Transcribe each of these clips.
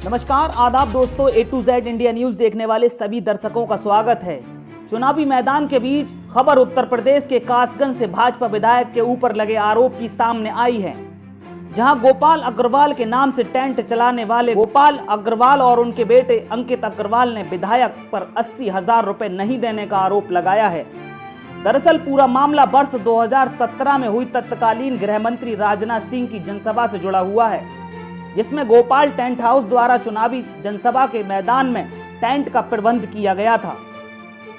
नमस्कार, आदाब दोस्तों। A to Z India news देखने वाले सभी दर्शकों का स्वागत है। चुनावी मैदान के बीच खबर उत्तर प्रदेश के कासगंज से भाजपा विधायक के ऊपर लगे आरोप की सामने आई है, जहां गोपाल अग्रवाल के नाम से टेंट चलाने वाले गोपाल अग्रवाल और उनके बेटे अंकित अग्रवाल ने विधायक पर 80,000 रुपए नहीं देने का आरोप लगाया है। दरअसल पूरा मामला वर्ष 2017 में हुई तत्कालीन गृह मंत्री राजनाथ सिंह की जनसभा से जुड़ा हुआ है, जिसमें गोपाल टेंट हाउस द्वारा चुनावी जनसभा के मैदान में टेंट का प्रबंध किया गया था।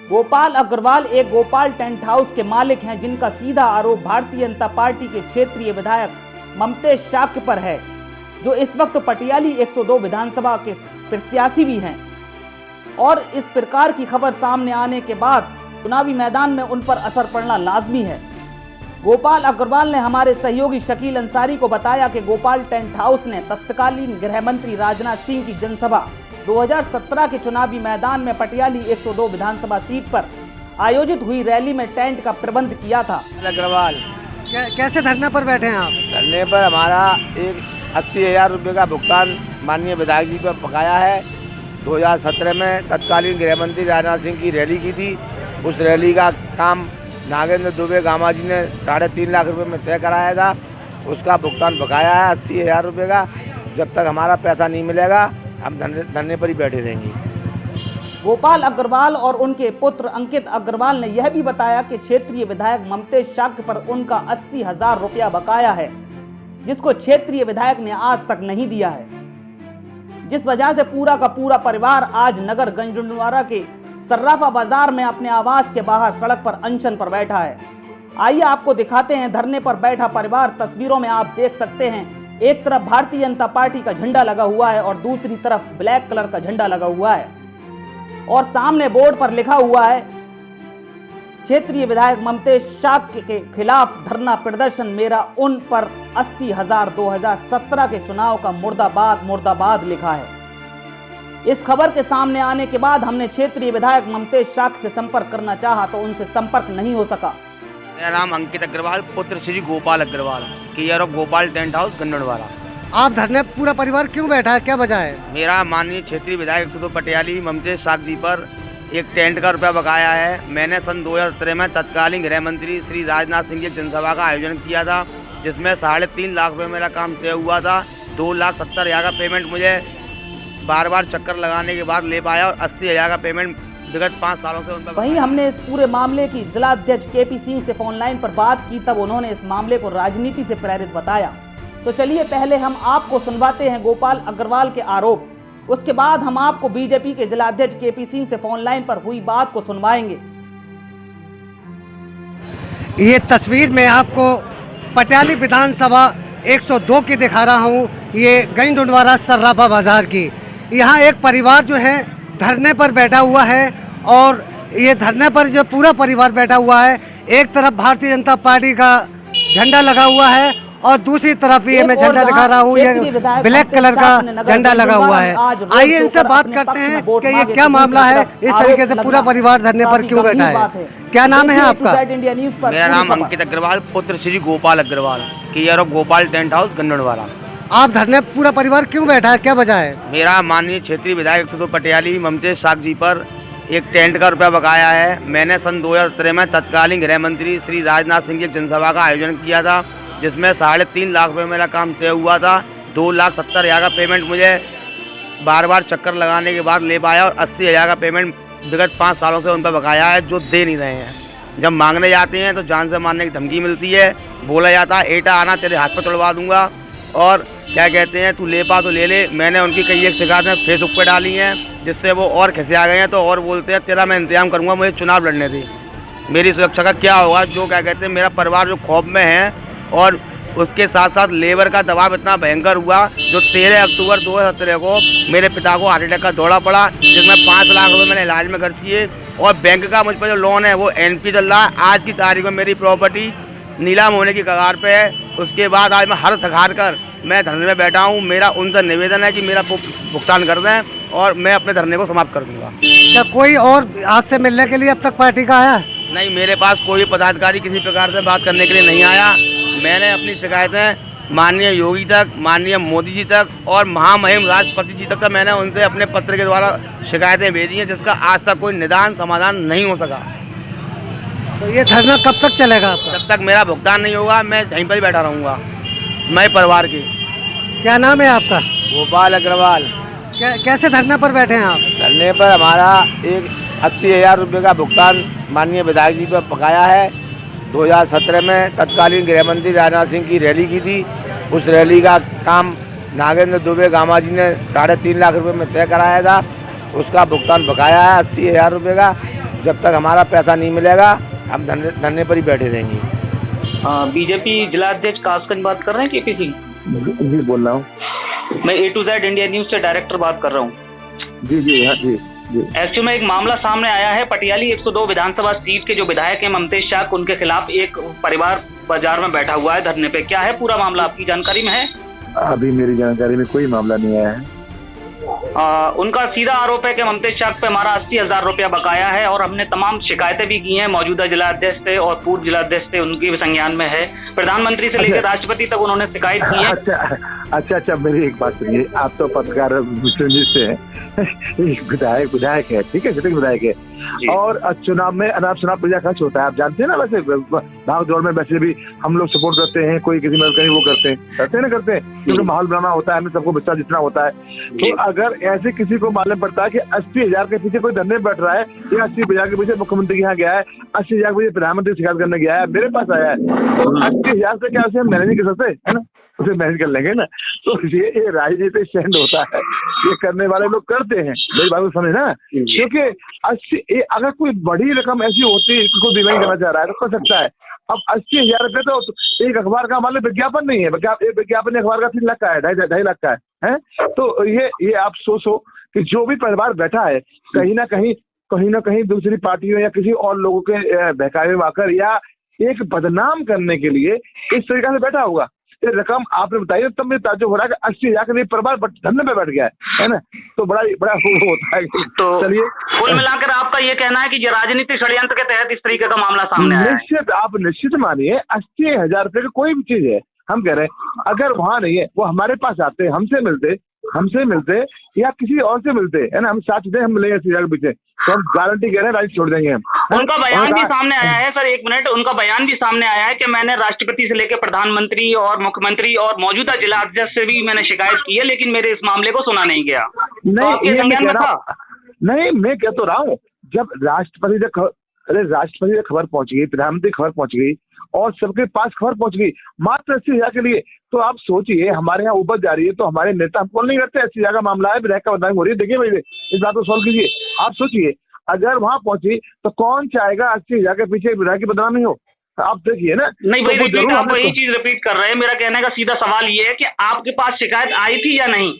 गोपाल अग्रवाल एक गोपाल टेंट हाउस के मालिक हैं, जिनका सीधा आरोप भारतीय जनता पार्टी के क्षेत्रीय विधायक ममतेश शाक्य पर है, जो इस वक्त पटियाली 102 विधानसभा के प्रत्याशी भी हैं। और इस प्रकार की खबर सामने आने के बाद चुनावी मैदान में उन पर असर पड़ना लाजमी है। गोपाल अग्रवाल ने हमारे सहयोगी शकील अंसारी को बताया कि गोपाल टेंट हाउस ने तत्कालीन गृह मंत्री राजनाथ सिंह की जनसभा 2017 के चुनावी मैदान में पटियाली 102 विधानसभा सीट पर आयोजित हुई रैली में टेंट का प्रबंध किया था। अग्रवाल कैसे धरने पर बैठे हैं आप? धरने पर हमारा एक 80,000 रुपये का भुगतान माननीय विधायक जी पर बकाया है। 2017 में तत्कालीन गृह मंत्री राजनाथ सिंह की रैली की थी। उस रैली का काम नागेंद्र दुबे गामा जी ने 3.5 लाख रुपए में तय कराया था। उसका भुगतान बकाया है 80,000 रुपये का। जब तक हमारा पैसा नहीं मिलेगा हम धरने पर ही बैठे रहेंगे। गोपाल अग्रवाल और उनके पुत्र अंकित अग्रवाल ने यह भी बताया कि क्षेत्रीय विधायक ममतेश शाक्य पर उनका 80,000 रुपया बकाया है, जिसको क्षेत्रीय विधायक ने आज तक नहीं दिया है, जिस वजह से पूरा का पूरा परिवार आज नगर गंजडुनवारा के सर्राफा बाजार में अपने आवास के बाहर सड़क पर अनशन पर बैठा है। आइए आपको दिखाते हैं धरने पर बैठा परिवार। तस्वीरों में आप देख सकते हैं, एक तरफ भारतीय जनता पार्टी का झंडा लगा हुआ है और दूसरी तरफ ब्लैक कलर का झंडा लगा हुआ है, और सामने बोर्ड पर लिखा हुआ है क्षेत्रीय विधायक ममतेश शाक्य के खिलाफ धरना प्रदर्शन, मेरा उन पर 80,000 2017 के चुनाव का मुर्दाबाद मुर्दाबाद लिखा है। इस खबर के सामने आने के बाद हमने क्षेत्रीय विधायक ममतेश शाक्य से संपर्क करना चाहा तो उनसे संपर्क नहीं हो सका। मेरा नाम अंकित अग्रवाल, पुत्र Shri Gopal Agarwal, care of Gopal tent house Ganjdundwara. आप धरने पूरा परिवार क्यों बैठा है, क्या वजह है? मेरा माननीय क्षेत्रीय विधायक 102 पटियाली ममतेश शाक्य जी पर एक टेंट का रुपया बकाया है। मैंने सन 2017 में तत्कालीन गृह मंत्री श्री राजनाथ सिंह की जनसभा का आयोजन किया था, जिसमें 3.5 लाख रुपये मेरा काम तय हुआ था। 2,70,000 का पेमेंट मुझे बार बार चक्कर लगाने के बाद ले पाया और 80,000 का पेमेंट विगत 5 सालों से उनका। वहीं हमने इस पूरे मामले की जिला अध्यक्ष केपी सिंह से फोन लाइन पर बात की, तब उन्होंने इस मामले को राजनीति से प्रेरित बताया। तो चलिए पहले हम आपको सुनवाते हैं गोपाल अग्रवाल के आरोप, उसके बाद हम आपको बीजेपी के जिला अध्यक्ष केपी सिंह से फोन लाइन पर हुई बात को सुनवाएंगे। ये तस्वीर मैं आपको पटियाली विधानसभा 102 की दिखा रहा हूँ। ये गंजडुनवारा सर्राफा बाजार की। यहाँ एक परिवार जो है धरने पर बैठा हुआ है, और ये धरने पर जो पूरा परिवार बैठा हुआ है, एक तरफ भारतीय जनता पार्टी का झंडा लगा हुआ है और दूसरी तरफ ये मैं झंडा दिखा रहा हूँ, ये ब्लैक कलर का झंडा लगा हुआ है। आइए इनसे बात करते हैं कि ये क्या मामला है, इस तरीके से पूरा परिवार धरने पर क्यों बैठा है। क्या नाम है आपका? मेरा नाम अंकित अग्रवाल, पुत्र Shri Gopal Agarwal, care of Gopal tent house Ganjdundwara. आप धरने पूरा परिवार क्यों बैठा है, क्या वजह है? मेरा माननीय क्षेत्रीय विधायक 102 पटियाली ममतेश शाक्य जी पर एक टेंट का रुपया बकाया है। मैंने सन 2017 में तत्कालीन गृह मंत्री श्री राजनाथ सिंह की जनसभा का आयोजन किया था, जिसमें 3.5 लाख रुपये मेरा काम तय हुआ था। 2,70,000 का पेमेंट मुझे बार बार चक्कर लगाने के बाद ले पाया और 80,000 का पेमेंट विगत 5 सालों से उन पर बकाया है, जो दे नहीं रहे हैं। जब मांगने जाते हैं तो जान से मारने की धमकी मिलती है, बोला जाता है एटा आना तेरे हाथ पर तोड़वा दूंगा, और क्या कहते हैं तू ले पा तो ले ले। मैंने उनकी कई एक शिकायतें फेसबुक पर डाली हैं, जिससे वो और खिसे आ गए हैं, तो और बोलते हैं तेरा मैं इंतजाम करूँगा, मुझे चुनाव लड़ने दे, मेरी सुरक्षा का क्या होगा। जो क्या कहते हैं मेरा परिवार जो खौफ में है, और उसके साथ साथ लेबर का दबाव इतना भयंकर हुआ, जो 13 अक्टूबर 2017 को मेरे पिता को हार्ट अटैक का दौरा पड़ा, जिसमें 5 लाख रुपये मैंने इलाज में खर्च किए, और बैंक का मुझ पर जो लोन है वो NP चल रहा है। आज की तारीख में मेरी प्रॉपर्टी नीलाम होने की कगार पे है। उसके बाद आज मैं हर थकार कर मैं धरने में बैठा हूँ। मेरा उनसे निवेदन है कि मेरा भुगतान कर दें और मैं अपने धरने को समाप्त कर दूंगा। क्या कोई और आपसे मिलने के लिए अब तक पार्टी का आया? नहीं, मेरे पास कोई पदाधिकारी किसी प्रकार से बात करने के लिए नहीं आया। मैंने अपनी शिकायतें माननीय योगी तक, माननीय मोदी जी तक और महामहिम राष्ट्रपति जी तक मैंने उनसे अपने पत्र के द्वारा शिकायतें भेजी हैं, जिसका आज तक कोई निदान समाधान नहीं हो सका। तो ये धरना कब तक चलेगा आपका? जब तक मेरा भुगतान नहीं होगा मैं यहीं पर ही बैठा रहूँगा। मैं परिवार के। क्या नाम है आपका? गोपाल अग्रवाल। कैसे धरना पर बैठे हैं आप? धरने पर हमारा एक 80,000 रुपये का भुगतान माननीय विधायक जी पर बकाया है। 2017 में तत्कालीन गृह मंत्री राजनाथ सिंह की रैली की थी। उस रैली का काम नागेंद्र दुबे गामा जी ने 3.5 लाख रुपए में तय कराया था। उसका भुगतान बकाया है 80,000 रुपये का। जब तक हमारा पैसा नहीं मिलेगा हम धरने पर ही बैठे रहेंगे। बीजेपी जिला अध्यक्ष कासगंज बात कर रहे हैं, केपी सिंह जी बोल रहा हूँ। मैं A2Z इंडिया न्यूज से डायरेक्टर बात कर रहा हूँ। जी हाँ जी। एक्चुअली में एक मामला सामने आया है। पटियाली 102 विधानसभा सीट के जो विधायक हैं ममतेज शाह, उनके खिलाफ एक परिवार बाजार में बैठा हुआ है धरने पे। क्या है पूरा मामला, आपकी जानकारी में है? अभी मेरी जानकारी में कोई मामला नहीं आया है। उनका सीधा आरोप है कि ममतेज शाह पे हमारा 80,000 रुपया बकाया है और हमने तमाम शिकायतें भी की हैं मौजूदा जिला अध्यक्ष से और पूर्व जिला अध्यक्ष से, उनकी भी संज्ञान में है। प्रधानमंत्री से लेकर राष्ट्रपति तक उन्होंने शिकायत की है। अच्छा मेरी एक बात सुनिए, आप तो पत्रकार से हैं। विधायक है, ठीक है, विधायक है और चुनाव में अनाप शनाप पैसा खर्च होता है, आप जानते हैं ना। वैसे भाग दौड़ में वैसे भी हम लोग सपोर्ट करते हैं, कोई किसी में कहीं वो करते हैं क्योंकि माहौल बनाना होता है, हमें सबको बच्चा जितना होता है। तो अगर ऐसे किसी को मालूम पड़ता है कि 80,000 के पीछे कोई धरने बैठ रहा है या 80,000 के पीछे मुख्यमंत्री के यहाँ गया है, 80,000 के पीछे प्रधानमंत्री शिकायत करने गया है, मेरे पास आया है, तो 80,000 से क्या उसे हम मैनेज नहीं कर सकते, है ना? उसे मैनेज कर लेंगे ना। तो ये राजनीतिक स्टैंड होता है, ये करने वाले लोग करते हैं, मेरी बात को समझे ना। क्योंकि 80 अगर कोई बड़ी रकम ऐसी होती है कोई बीमारी करना चाह रहा है तो कर सकता है। अब 80,000 रुपये तो एक अखबार का मान लो विज्ञापन नहीं है, विज्ञापन अखबार का 3 लाख का है, 2.5 लाख का है। तो ये आप सोचो कि जो भी परिवार बैठा है कहीं ना कहीं दूसरी पार्टियों या किसी और लोगों के बहकावे में आकर या एक बदनाम करने के लिए इस तरीके से बैठा होगा। ये रकम आपने बताई, तब मुझे ताज्जुब हो रहा है कि 80,000 के लिए परिवार धरने पे बैठ गया है ना। तो बड़ा होता है। तो चलिए, कुल मिलाकर आपका ये कहना है कि ये राजनीतिक षड्यंत्र के तहत इस तरीके का मामला सामने आया है? आप निश्चित मानिए 80,000 रुपये की कोई भी चीज है, हम कह रहे हैं अगर वहाँ नहीं है वो हमारे पास आते, हमसे मिलते या किसी और से मिलते, है ना, हम साथ दे, हम मिलेंगे 80,000 के पीछे, तो हम गारंटी कह रहे हैं राइट छोड़ देंगे हम। उनका बयान भी सामने आया है सर, 1 मिनट, उनका बयान भी सामने आया है कि मैंने राष्ट्रपति से लेकर प्रधानमंत्री और मुख्यमंत्री और मौजूदा जिला अध्यक्ष से भी मैंने शिकायत की है, लेकिन मेरे इस मामले को सुना नहीं गया। नहीं, मैं कह तो रहा हूँ, जब राष्ट्रपति से खबर पहुंच गई, प्रधानमंत्री खबर पहुंच गई और सबके पास खबर पहुंच गई मात्र 80,000 के लिए, तो आप सोचिए हमारे यहाँ उपज जा रही है तो हमारे नेता हम कॉल नहीं करते। 80,000 का मामला है, विधायक का बदनामी हो रही है, देखिए भाई इस बात को सॉल्व कीजिए। आप सोचिए अगर वहां पहुंची तो कौन चाहेगा 80,000 के पीछे विधायक की बदनामी हो? आप देखिए ना। नहीं भाई, तो आप वही चीज रिपीट कर रहे हैं। मेरा कहने का सीधा सवाल ये है कि आपके पास शिकायत आई थी या नहीं?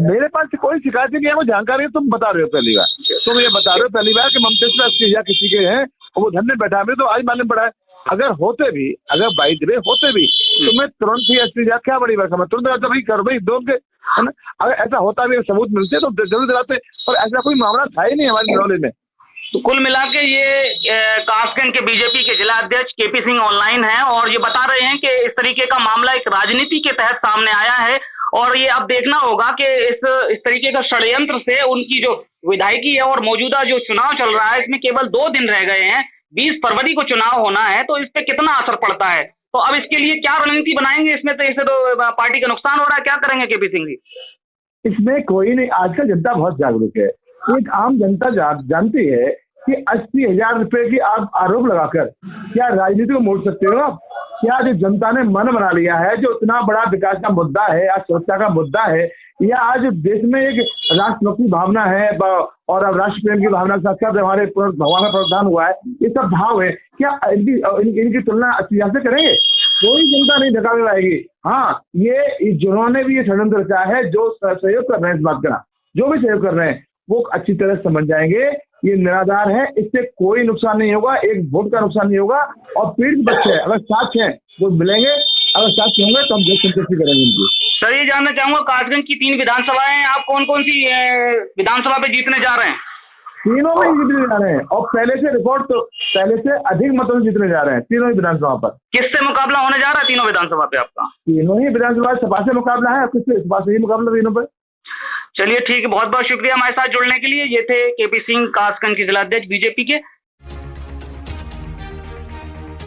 मेरे पास कोई शिकायत नहीं है, वो जानकारी तुम बता रहे हो पहली बार, तुम ये बता रहे हो पहली बार कि ममतेज 80,000 किसी के हैं वो धरने बैठा है, तो आज मालूम पड़ा है। अगर होते भी, अगर बाई द वे होते भी तो मैं तुरंत ही 80,000 क्या बड़ी बात है, तुरंत भाई कर भाई दो के, है ना। अगर ऐसा होता भी, सबूत मिलते तो जरूर दिलाते, और ऐसा कोई मामला था ही नहीं हमारे नौले में। तो कुल मिला के ये कासगंज के बीजेपी के जिला अध्यक्ष केपी सिंह ऑनलाइन हैं और ये बता रहे हैं कि इस तरीके का मामला एक राजनीति के तहत सामने आया है और ये अब देखना होगा कि इस तरीके का षड्यंत्र से उनकी जो विधायकी है और मौजूदा जो चुनाव चल रहा है इसमें केवल 2 दिन रह गए हैं, 20 फरवरी को चुनाव होना है, तो इस पे कितना असर पड़ता है। तो अब इसके लिए क्या रणनीति बनाएंगे? इसमें तो इससे तो पार्टी का नुकसान हो रहा है, क्या करेंगे केपी सिंह जी? इसमें कोई नहीं, आजकल जनता बहुत जागरूक है। एक आम जनता जानती है कि 80,000 रुपए की आप आरोप लगाकर क्या राजनीति को मोड़ सकते हो आप? क्या जो जनता ने मन बना लिया है, जो इतना बड़ा विकास का मुद्दा है, आज सुरक्षा का मुद्दा है, या आज देश में एक राष्ट्रभक्ति भावना है और अब राष्ट्र प्रेम की भावना के साथ हमारे भगवान का प्रावधान हुआ है, ये सब भाव है, क्या इनकी तुलना 80,000 से करेंगे? कोई जनता नहीं धक्का में आएगी। हाँ, ये जिन्होंने भी ये षड्यंत्र रचा है, जो सहयोग कर रहे हैं इस बात का, जो भी सहयोग कर रहे हैं वो अच्छी तरह समझ जाएंगे ये निराधार है, इससे कोई नुकसान नहीं होगा, एक वोट का नुकसान नहीं होगा। और पीड़ित बच्चे अगर साथ हैं वो मिलेंगे, अगर साथ होंगे तो हम देश संतुष्टि करेंगे इनकी। सर ये जानना चाहूंगा, कासगंज की 3 विधानसभाएं, आप कौन कौन सी विधानसभा पे जीतने जा रहे हैं? तीनों में ही जीतने जा रहे हैं और पहले से रिकॉर्ड तो पहले से अधिक मतों से जीतने जा रहे हैं तीनों ही विधानसभा पर। किससे मुकाबला होने जा रहा है तीनों विधानसभा पे आपका? तीनों ही विधानसभा सभा से मुकाबला है, किससे सभा से ही मुकाबला तीनों पर। चलिए ठीक है, बहुत बहुत शुक्रिया हमारे साथ जुड़ने के लिए। ये थे केपी सिंह कासगंज के जिलाध्यक्ष बीजेपी के।